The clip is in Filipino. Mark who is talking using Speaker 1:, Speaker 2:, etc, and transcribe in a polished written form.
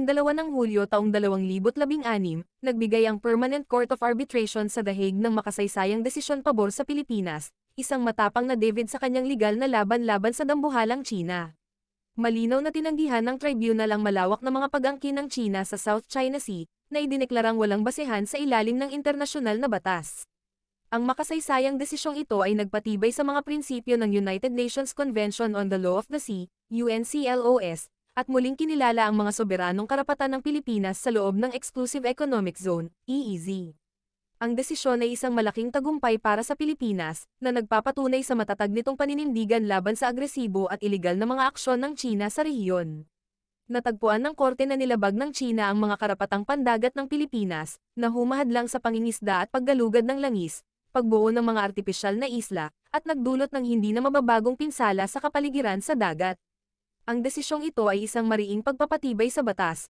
Speaker 1: 2 ng Hulyo taong 2016, nagbigay ang Permanent Court of Arbitration sa The Hague ng makasaysayang desisyon pabor sa Pilipinas, isang matapang na David sa kanyang legal na laban-laban sa dambuhalang China. Malinaw na tinanggihan ng tribunal ang malawak na mga pag-angkin ng China sa South China Sea, na idineklarang walang basehan sa ilalim ng internasyonal na batas. Ang makasaysayang desisyong ito ay nagpatibay sa mga prinsipyo ng United Nations Convention on the Law of the Sea, UNCLOS, at muling kinilala ang mga soberanong karapatan ng Pilipinas sa loob ng Exclusive Economic Zone, EEZ. Ang desisyon ay isang malaking tagumpay para sa Pilipinas, na nagpapatunay sa matatag nitong paninindigan laban sa agresibo at ilegal na mga aksyon ng China sa rehiyon. Natagpuan ng korte na nilabag ng China ang mga karapatang pandagat ng Pilipinas, na humahadlang sa pangingisda at paggalugad ng langis, pagbuo ng mga artipisyal na isla, at nagdulot ng hindi na mababagong pinsala sa kapaligiran sa dagat. Ang desisyong ito ay isang mariing pagpapatibay sa batas,